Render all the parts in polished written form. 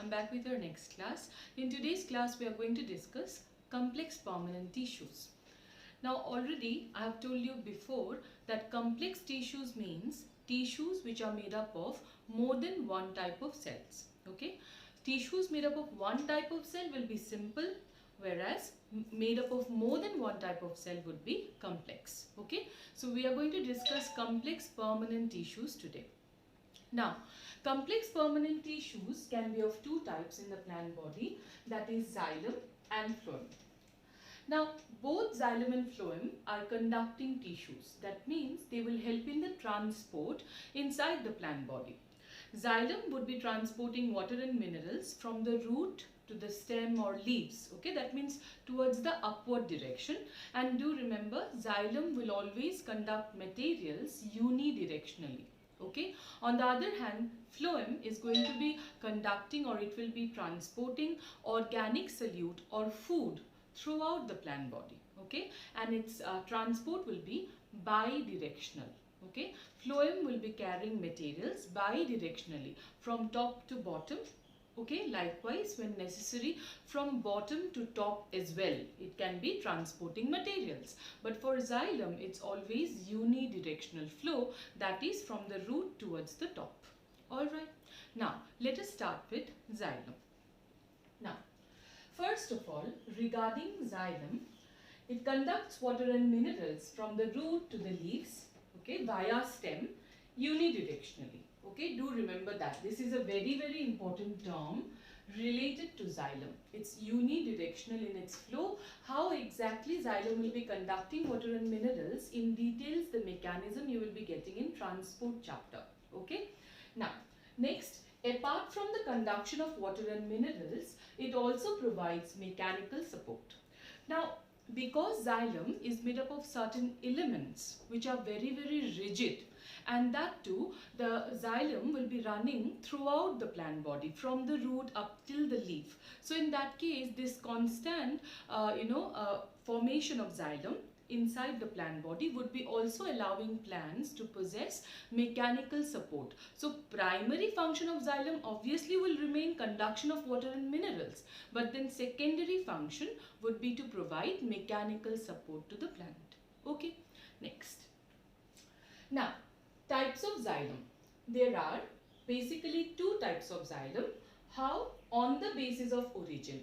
I'm back with our next class. In today's class, we are going to discuss complex permanent tissues. Now already I have told you before that complex tissues means tissues which are made up of more than one type of cells. Okay, tissues made up of one type of cell will be simple, whereas made up of more than one type of cell would be complex. Okay, so we are going to discuss complex permanent tissues today. Now, complex permanent tissues can be of two types in the plant body, that is xylem and phloem. Now, both xylem and phloem are conducting tissues. That means they will help in the transport inside the plant body. Xylem would be transporting water and minerals from the root to the stem or leaves. Okay, that means towards the upward direction. And do remember, xylem will always conduct materials unidirectionally. Okay, on the other hand, phloem is going to be conducting, or it will be transporting organic solute or food throughout the plant body. Okay, and its transport will be bidirectional. Okay, phloem will be carrying materials bidirectionally from top to bottom. Okay, likewise when necessary from bottom to top as well, it can be transporting materials. But for xylem, it's always unidirectional flow, that is from the root towards the top. Alright, now let us start with xylem. Now, first of all, regarding xylem, it conducts water and minerals from the root to the leaves, okay, via stem unidirectionally. Okay, do remember that. This is a very, very important term related to xylem. It's unidirectional in its flow. How exactly xylem will be conducting water and minerals, in details the mechanism you will be getting in transport chapter. Okay. Now, next, apart from the conduction of water and minerals, it also provides mechanical support. Now, because xylem is made up of certain elements which are very, very rigid, and that too, the xylem will be running throughout the plant body from the root up till the leaf. So in that case, this constant formation of xylem inside the plant body would be also allowing plants to possess mechanical support. So primary function of xylem obviously will remain conduction of water and minerals, but then secondary function would be to provide mechanical support to the plant. Okay, next. Now, types of xylem. There are basically two types of xylem. How? On the basis of origin.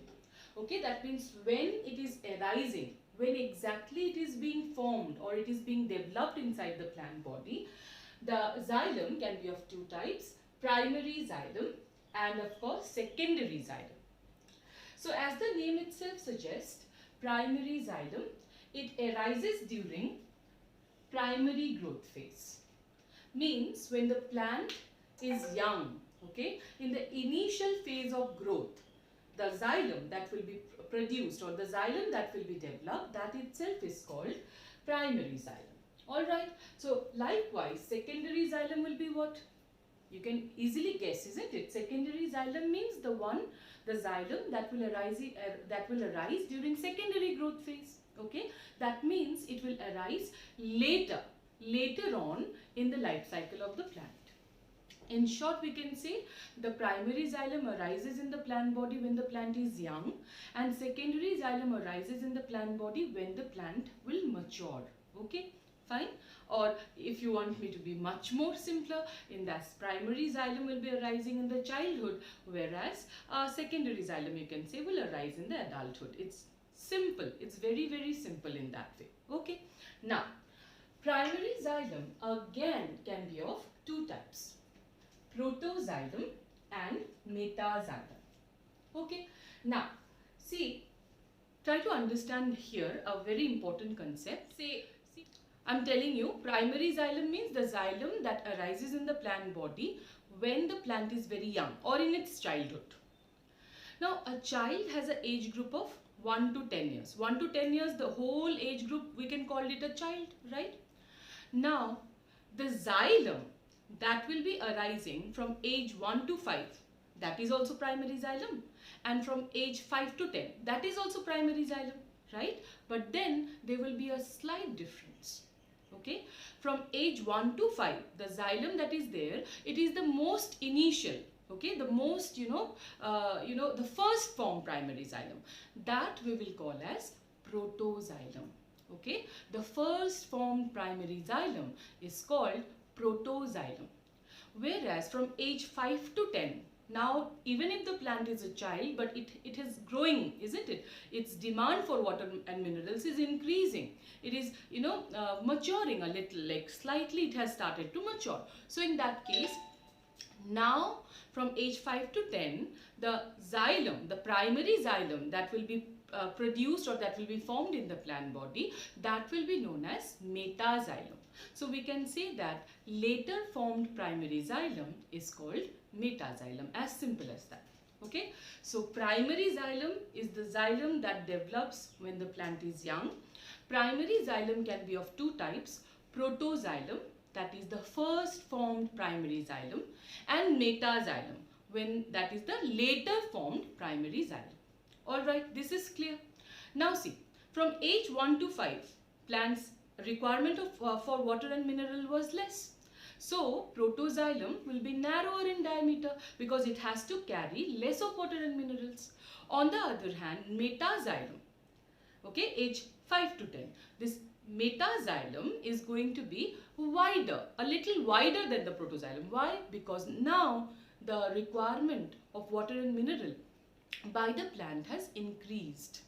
Okay, that means when it is arising, when exactly it is being formed or it is being developed inside the plant body, the xylem can be of two types, primary xylem and of course secondary xylem. So as the name itself suggests, primary xylem, it arises during primary growth phase. Means when the plant is young, okay, in the initial phase of growth, the xylem that will be produced or the xylem that will be developed, that itself is called primary xylem. Alright, so likewise secondary xylem will be what? You can easily guess, isn't it? Secondary xylem means the xylem that will arise during secondary growth phase. Okay, that means it will arise later on in the life cycle of the plant. In short, we can say the primary xylem arises in the plant body when the plant is young, and secondary xylem arises in the plant body when the plant will mature. Okay, fine. Or if you want me to be much more simpler, in that primary xylem will be arising in the childhood, whereas secondary xylem you can say will arise in the adulthood. It's simple. It's very, very simple in that way. Okay. Now, primary xylem again can be of two types, protoxylem and metaxylem. Okay. Now, see, try to understand here a very important concept. See, I'm telling you, primary xylem means the xylem that arises in the plant body when the plant is very young or in its childhood. Now, a child has an age group of 1 to 10 years. 1 to 10 years, the whole age group, we can call it a child, right? Now, the xylem that will be arising from age 1 to 5, that is also primary xylem. And from age 5 to 10, that is also primary xylem, right? But then there will be a slight difference. Okay, from age 1 to 5, the xylem that is there, it is the most initial, Okay, the most, the first formed primary xylem, that we will call as protoxylem. Okay, the first formed primary xylem is called protoxylem. Whereas from age 5 to 10, now even if the plant is a child, but it is growing, isn't it? Its demand for water and minerals is increasing. It is, maturing a little, like slightly it has started to mature. So in that case, now from age 5 to 10, the xylem, the primary xylem that will be produced or that will be formed in the plant body, that will be known as metaxylem. So we can say that later formed primary xylem is called metaxylem, as simple as that. Okay, so primary xylem is the xylem that develops when the plant is young. Primary xylem can be of two types: protoxylem, that is the first formed primary xylem, and metaxylem, when that is the later formed primary xylem. Alright, this is clear. Now see, from age 1 to 5, plants' requirement for water and mineral was less. So protoxylem will be narrower in diameter because it has to carry less of water and minerals. On the other hand, metaxylem, okay, age 5 to 10, this metaxylem is going to be wider, a little wider than the protoxylem. Why? Because now the requirement of water and mineral by the plant has increased.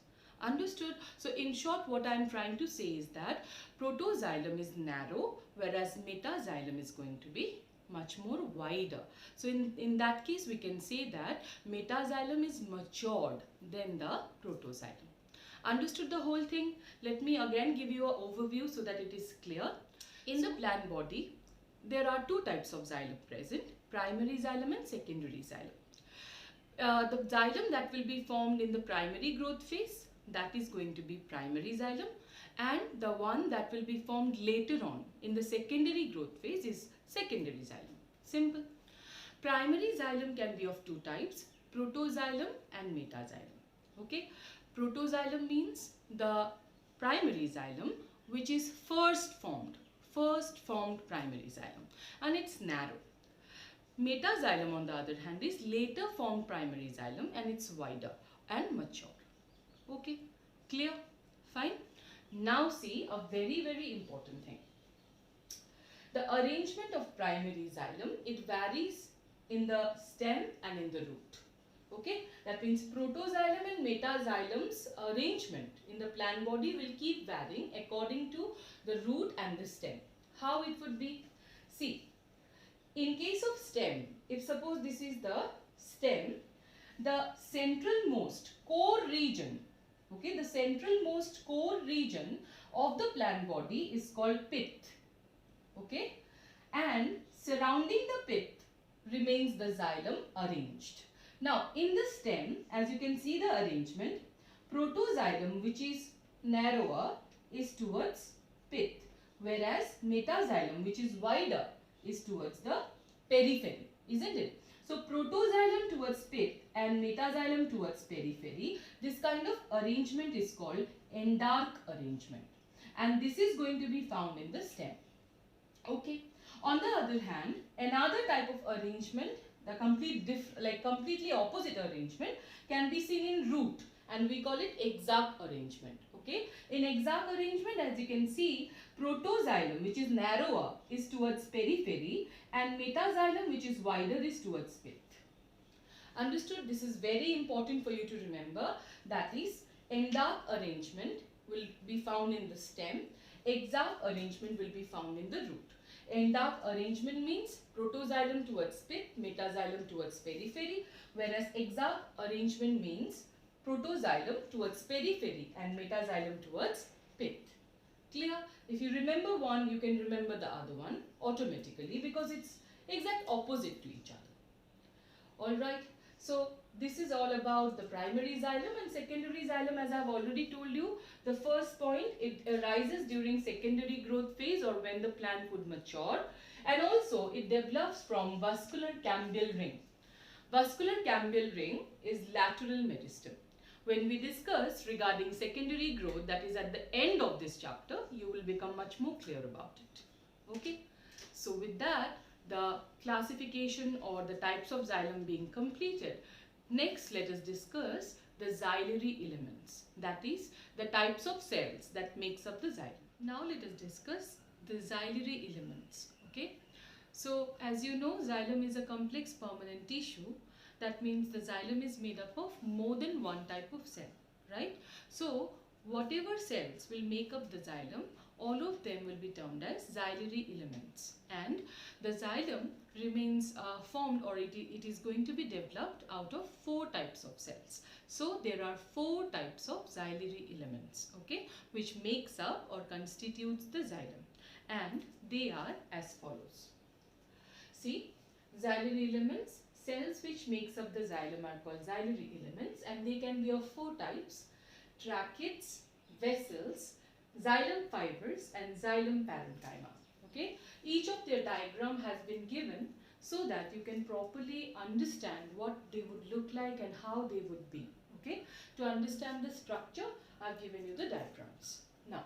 Understood? So in short, what I am trying to say is that protoxylem is narrow, whereas metaxylem is going to be much more wider. So in that case, we can say that metaxylem is matured than the protoxylem. Understood the whole thing? Let me again give you an overview so that it is clear. In the plant body, there are two types of xylem present: primary xylem and secondary xylem. The xylem that will be formed in the primary growth phase, that is going to be primary xylem, and the one that will be formed later on in the secondary growth phase is secondary xylem. Simple. Primary xylem can be of two types: protoxylem and metaxylem. Okay, protoxylem means the primary xylem which is first formed primary xylem, and it's narrow. Metaxylem, on the other hand, is later formed primary xylem, and it's wider and mature. Okay, clear? Fine. Now see a very, very important thing. The arrangement of primary xylem, it varies in the stem and in the root. Okay, that means protoxylem and metaxylem's arrangement in the plant body will keep varying according to the root and the stem. How it would be? See, in case of stem, if suppose this is the stem, the centralmost core region, okay, the centralmost core region of the plant body is called pith, okay, and surrounding the pith remains the xylem arranged. Now, in the stem, as you can see the arrangement, protoxylem, which is narrower, is towards pith, whereas metaxylem, which is wider, is towards the periphery, isn't it? So protoxylem towards pith and metaxylem towards periphery, this kind of arrangement is called endark arrangement, and this is going to be found in the stem. Okay. On the other hand, another type of arrangement, the completely opposite arrangement, can be seen in root, and we call it exarch arrangement. Okay. In exarch arrangement, as you can see, protoxylem, which is narrower, is towards periphery, and metaxylem, which is wider, is towards pith. Understood? This is very important for you to remember. That is, endark arrangement will be found in the stem. Exarch arrangement will be found in the root. Endark arrangement means protoxylem towards pith, metaxylem towards periphery, whereas exarch arrangement means protoxylem towards periphery and metaxylem towards pith. Clear? If you remember one, you can remember the other one automatically because it's exact opposite to each other. Alright, so this is all about the primary xylem and secondary xylem. As I have already told you, the first point, it arises during secondary growth phase or when the plant would mature, and also it develops from vascular cambial ring. Vascular cambial ring is lateral meristem. When we discuss regarding secondary growth, that is at the end of this chapter, you will become much more clear about it. Okay. So with that, the classification or the types of xylem being completed, next let us discuss the xylary elements, that is the types of cells that makes up the xylem. Now let us discuss the xylary elements. Okay, so as you know, xylem is a complex permanent tissue. That means the xylem is made up of more than one type of cell, right? So whatever cells will make up the xylem, all of them will be termed as xylary elements, and the xylem remains formed, or it is going to be developed out of 4 types of cells. So there are 4 types of xylary elements, okay, which makes up or constitutes the xylem, and they are as follows. See, xylary elements, cells which makes up the xylem are called xylary elements, and they can be of 4 types: tracheids, vessels, xylem fibers and xylem parenchyma. Okay, each of their diagram has been given so that you can properly understand what they would look like and how they would be. Okay, to understand the structure, I've given you the diagrams. Now,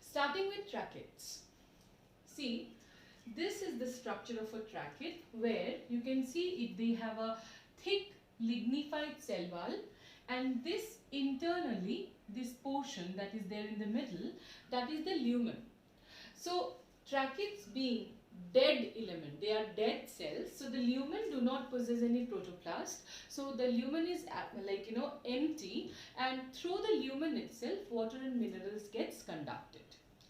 starting with tracheids. See, this is the structure of a tracheid, where you can see they have a thick lignified cell wall, and this internally, this portion that is there in the middle, that is the lumen. So tracheids being dead element, they are dead cells, so the lumen do not possess any protoplast. So the lumen is empty, and through the lumen itself water and minerals gets conducted.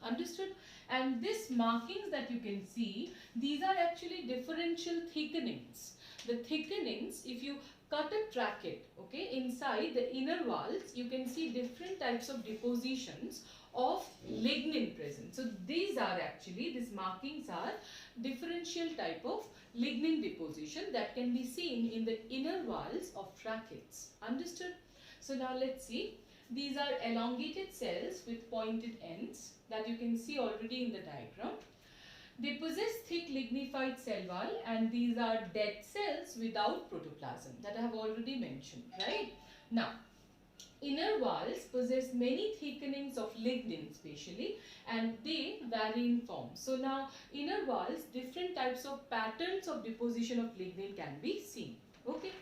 Understood? And this markings that you can see, these are actually differential thickenings. The thickenings, if you cut a tracheid, okay, inside the inner walls, you can see different types of depositions of lignin present. So these markings are differential type of lignin deposition that can be seen in the inner walls of tracheids. Understood? So now let's see. These are elongated cells with pointed ends that you can see already in the diagram. They possess thick lignified cell wall, and these are dead cells without protoplasm that I have already mentioned, right? Now, inner walls possess many thickenings of lignin specially, and they vary in form. So now, inner walls, different types of patterns of deposition of lignin can be seen. Okay.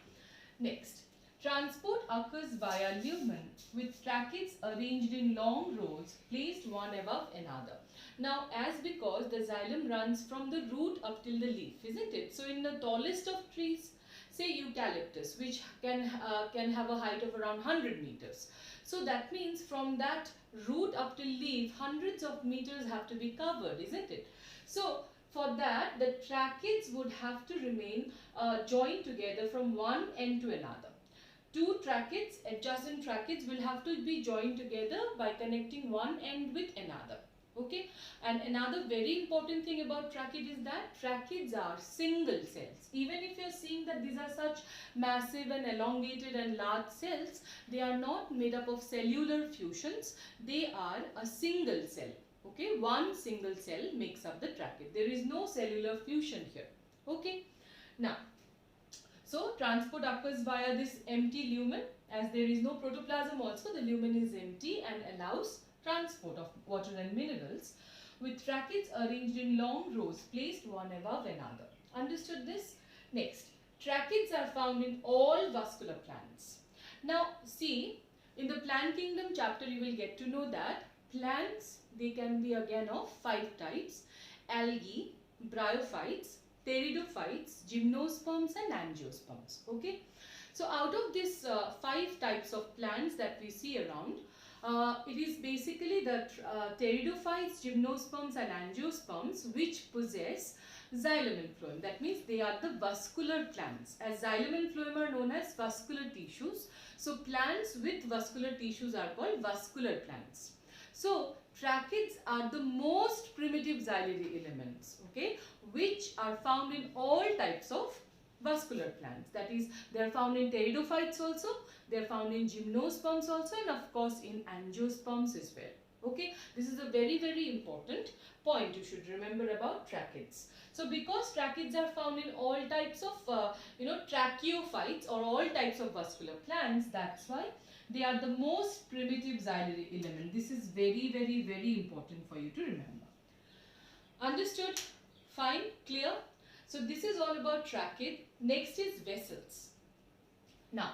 Next. Transport occurs via lumen, with tracheids arranged in long rows placed one above another. Now, as because the xylem runs from the root up till the leaf, isn't it? So in the tallest of trees, say eucalyptus, which can have a height of around 100 meters. So that means from that root up till leaf, hundreds of meters have to be covered, isn't it? So for that, the tracheids would have to remain joined together from one end to another. 2 tracheids, adjacent tracheids, will have to be joined together by connecting one end with another. Okay, and another very important thing about tracheid is that tracheids are single cells. Even if you are seeing that these are such massive and elongated and large cells, they are not made up of cellular fusions. They are a single cell. Okay, one single cell makes up the tracheid. There is no cellular fusion here. Okay, now, so transport occurs via this empty lumen. As there is no protoplasm also, the lumen is empty and allows transport of water and minerals, with tracheids arranged in long rows placed one above another. Understood this? Next, tracheids are found in all vascular plants. Now see, in the plant kingdom chapter you will get to know that plants, they can be again of 5 types: algae, bryophytes, pteridophytes, gymnosperms and angiosperms. Okay, so out of these 5 types of plants that we see around, it is basically the pteridophytes, gymnosperms and angiosperms which possess xylem and phloem. That means they are the vascular plants, as xylem and phloem are known as vascular tissues. So plants with vascular tissues are called vascular plants. So tracheids are the most primitive xylary elements, okay, which are found in all types of vascular plants. That is, they are found in pteridophytes also, they are found in gymnosperms also, and of course in angiosperms as well. Okay, this is a very, very important point you should remember about tracheids. So because tracheids are found in all types of tracheophytes or all types of vascular plants, that's why they are the most primitive xylary element. This is very, very, very important for you to remember. Understood? Fine, clear? So this is all about trachea. Next is vessels. Now,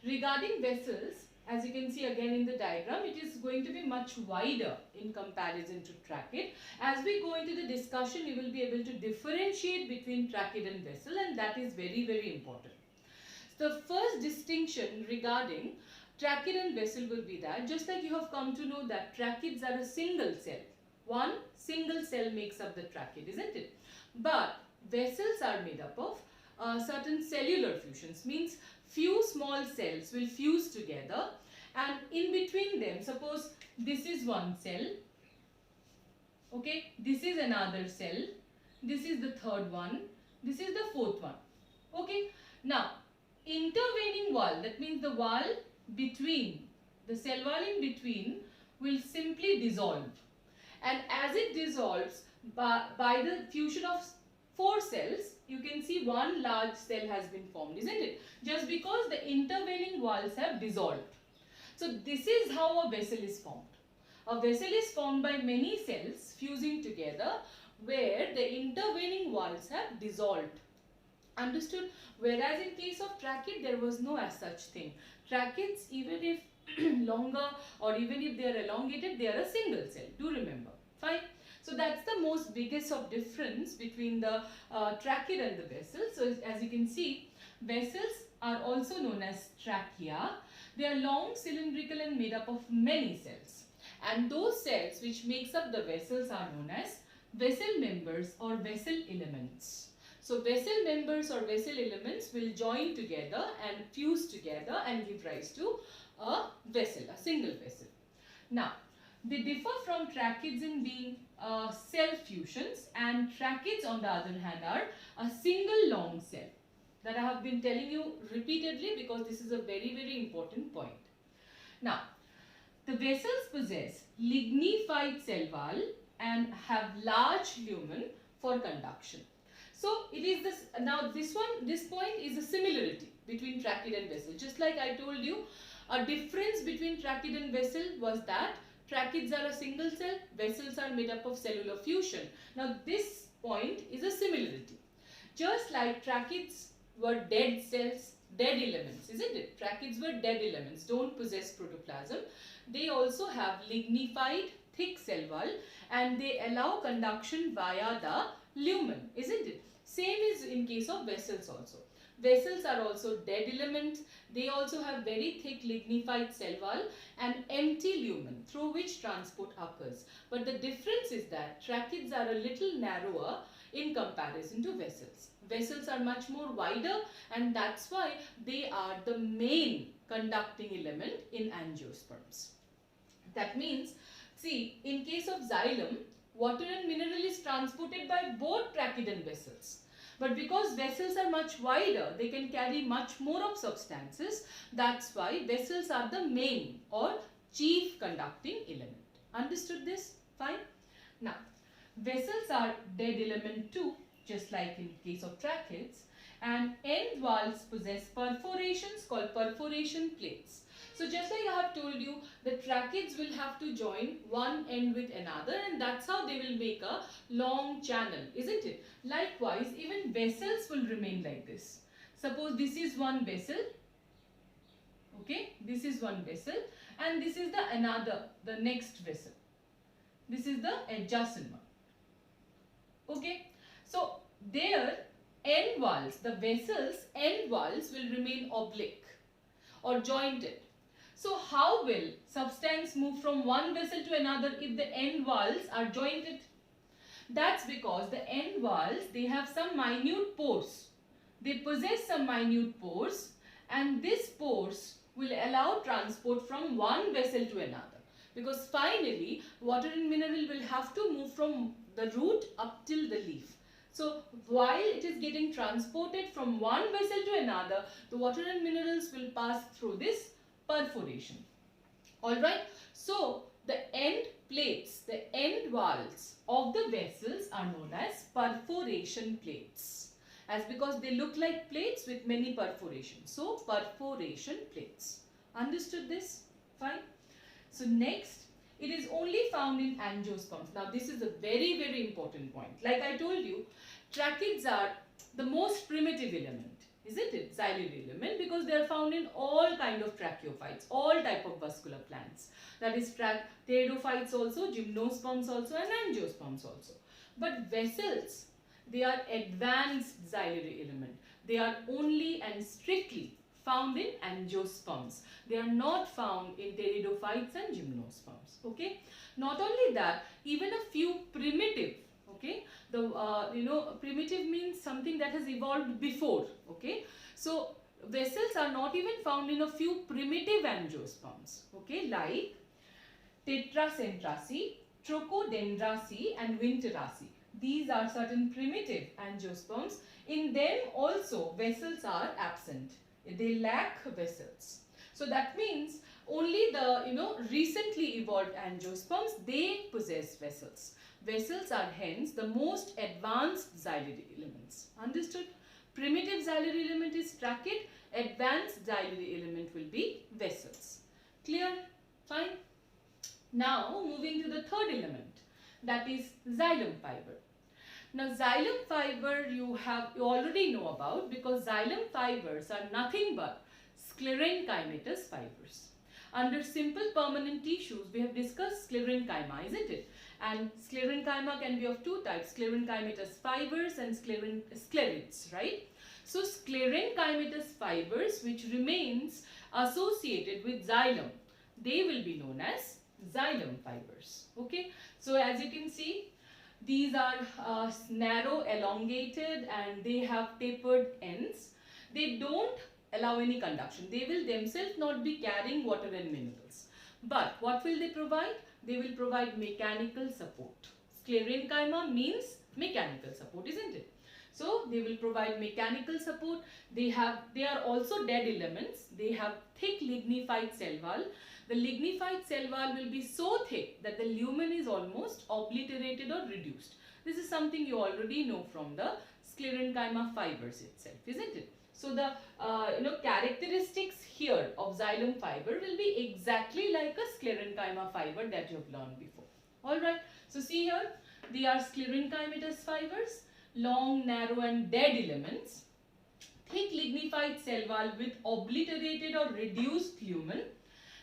regarding vessels, as you can see again in the diagram, it is going to be much wider in comparison to trachea. As we go into the discussion, you will be able to differentiate between trachea and vessel, and that is very, very important. The first distinction regarding trachea and vessel will be that, just like you have come to know that tracheae are a single cell. One single cell makes up the trachea, isn't it? But vessels are made up of certain cellular fusions, means few small cells will fuse together, and in between them, suppose this is one cell, okay, this is another cell, this is the third one, this is the fourth one, okay. Now, intervening wall, that means the wall between, the cell wall in between will simply dissolve, and as it dissolves by the fusion of 4 cells, you can see one large cell has been formed, isn't it? Just because the intervening walls have dissolved. So this is how a vessel is formed. A vessel is formed by many cells fusing together where the intervening walls have dissolved. Understood? Whereas in case of trachea, there was no as such thing. Tracheae, even if longer or even if they are elongated, they are a single cell. Do remember. Fine? So that's the most biggest of difference between the trachea and the vessel. So as you can see, vessels are also known as trachea. They are long, cylindrical and made up of many cells. And those cells which makes up the vessels are known as vessel members or vessel elements. So vessel members or vessel elements will join together and fuse together and give rise to a vessel, a single vessel. Now, they differ from tracheae in being cell fusions, and tracheae on the other hand are a single long cell. That I have been telling you repeatedly because this is a very, very important point. Now, the vessels possess lignified cell wall and have large lumen for conduction. So it is this, now this point is a similarity between trachea and vessel. Just like I told you, a difference between trachea and vessel was that tracheae are a single cell, vessels are made up of cellular fusion. Now this point is a similarity. Just like tracheae were dead cells, dead elements, isn't it? Tracheae were dead elements, don't possess protoplasm. They also have lignified thick cell wall and they allow conduction via the lumen, isn't it? Same is in case of vessels also. Vessels are also dead elements. They also have very thick lignified cell wall and empty lumen through which transport occurs. But the difference is that tracheae are a little narrower in comparison to vessels. Vessels are much more wider and that's why they are the main conducting element in angiosperms. That means, see, in case of xylem, water and mineral is transported by both tracheae and vessels. But because vessels are much wider, they can carry much more of substances. That's why vessels are the main or chief conducting element. Understood this? Fine. Now, vessels are dead element too, just like in case of tracheae. And end walls possess perforations called perforation plates. So just like I have told you, the tracheae will have to join one end with another and that's how they will make a long channel, isn't it? Likewise, even vessels will remain like this. Suppose this is one vessel, okay, this is one vessel and this is the next vessel. This is the adjacent one, okay. So their end walls, the vessels end walls will remain oblique or jointed. So how will substance move from one vessel to another if the end walls are jointed? That's because the end walls, they have some minute pores. They possess some minute pores and this pores will allow transport from one vessel to another. Because finally, water and mineral will have to move from the root up till the leaf. So while it is getting transported from one vessel to another, the water and minerals will pass through this perforation. Alright, so the end plates, the end walls of the vessels are known as perforation plates. As because they look like plates with many perforations. So perforation plates. Understood this? Fine. So next, it is only found in angiosperms. Now this is a very, very important point. Like I told you, tracheids are the most primitive element, isn't it? Xylem element, because they are found in all kind of tracheophytes, all type of vascular plants. That is pteridophytes also, gymnosperms also, and angiosperms also. But vessels, they are advanced xylem element. They are only and strictly found in angiosperms. They are not found in pteridophytes and gymnosperms. Okay. Not only that, even a few primitive. Okay. The primitive means something that has evolved before. Okay. So vessels are not even found in a few primitive angiosperms. Okay, like Tetracentraceae, Trochodendraceae, and Winteraceae. These are certain primitive angiosperms. In them also vessels are absent. They lack vessels. So that means only the recently evolved angiosperms, they possess vessels. Vessels are hence the most advanced xylem elements. Understood? Primitive xylem element is tracheid. Advanced xylem element will be vessels. Clear? Fine. Now moving to the third element, that is xylem fiber. Now xylem fiber you already know about, because xylem fibers are nothing but sclerenchymatous fibers. Under simple permanent tissues we have discussed sclerenchyma, isn't it? And sclerenchyma can be of two types, sclerenchymatous fibers and sclerids, right? So sclerenchymatous fibers which remains associated with xylem, they will be known as xylem fibers. Okay, so as you can see, these are narrow, elongated, and they have tapered ends. They don't allow any conduction. They will themselves not be carrying water and minerals. But what will they provide? They will provide mechanical support. Sclerenchyma means mechanical support, isn't it? So they will provide mechanical support. They are also dead elements. They have thick lignified cell wall. The lignified cell wall will be so thick that the lumen is almost obliterated or reduced. This is something you already know from the sclerenchyma fibers itself, isn't it? So the characteristics here of xylem fiber will be exactly like a sclerenchyma fiber that you have learned before. Alright, so see here, they are sclerenchymatous fibers, long, narrow and dead elements, thick lignified cell wall with obliterated or reduced lumen.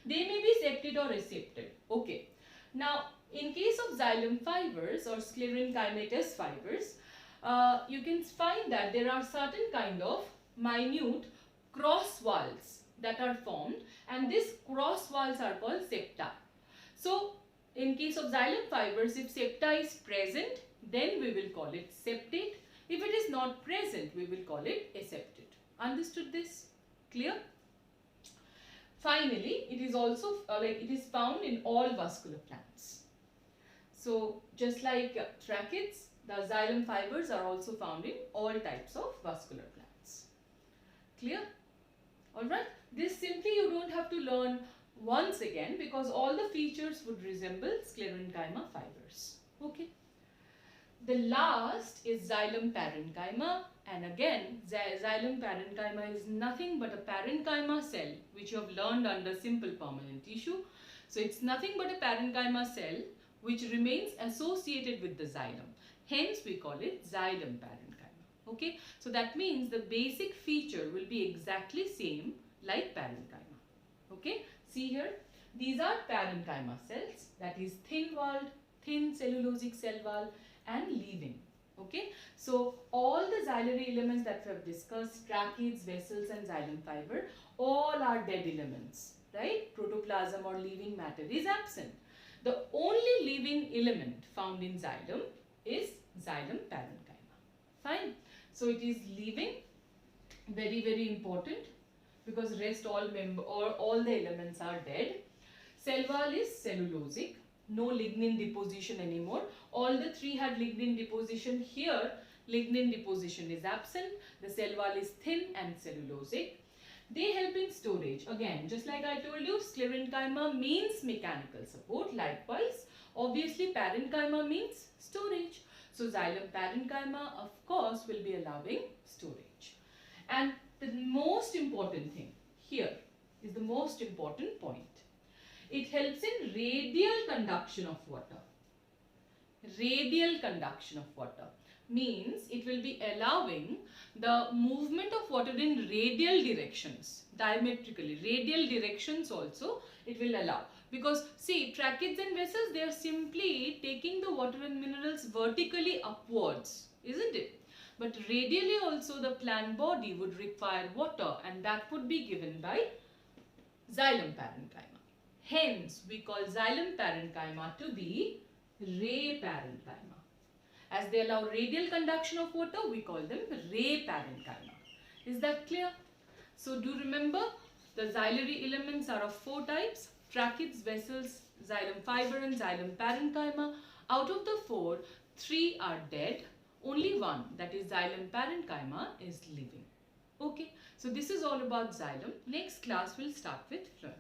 They may be septate or aseptate. Okay. Now, in case of xylem fibers or sclerenchymatous fibers, you can find that there are certain kind of minute cross walls that are formed, and these cross walls are called septa. So, in case of xylem fibers, if septa is present, then we will call it septate. If it is not present, we will call it aseptate. Understood this? Clear? Finally, it is also it is found in all vascular plants. So just like tracheids, the xylem fibers are also found in all types of vascular plants. Clear? Alright, this simply you don't have to learn once again, because all the features would resemble sclerenchyma fibers. Okay. The last is xylem parenchyma, and again xylem parenchyma is nothing but a parenchyma cell which you have learned under simple permanent tissue. So it's nothing but a parenchyma cell which remains associated with the xylem. Hence we call it xylem parenchyma. Okay, so that means the basic feature will be exactly same like parenchyma. Okay, see here, these are parenchyma cells, that is thin-walled, thin cellulosic cell wall and leaving. Okay, so all the xylem elements that we have discussed, tracheids, vessels and xylem fiber, all are dead elements, right? Protoplasm or living matter is absent. The only living element found in xylem is xylem parenchyma. Fine. So it is living, very, very important, because rest all the elements are dead. Cell wall is cellulosic. No lignin deposition anymore. All the three had lignin deposition. Here lignin deposition is absent. The cell wall is thin and cellulosic. They help in storage. Again, just like I told you, sclerenchyma means mechanical support. Likewise, obviously parenchyma means storage. So xylem parenchyma of course will be allowing storage. And the most important thing here is the most important point. It helps in radial conduction of water. Radial conduction of water means it will be allowing the movement of water in radial directions, diametrically. Radial directions also it will allow. Because see, tracheids and vessels, they are simply taking the water and minerals vertically upwards, isn't it? But radially also the plant body would require water, and that would be given by xylem parenchyma. Hence, we call xylem parenchyma to be ray parenchyma. As they allow radial conduction of water, we call them ray parenchyma. Is that clear? So do remember, the xylem elements are of 4 types: tracheids, vessels, xylem fiber and xylem parenchyma. Out of the 4, 3 are dead. Only one, that is xylem parenchyma, is living. Okay, so this is all about xylem. Next class we'll start with phloem.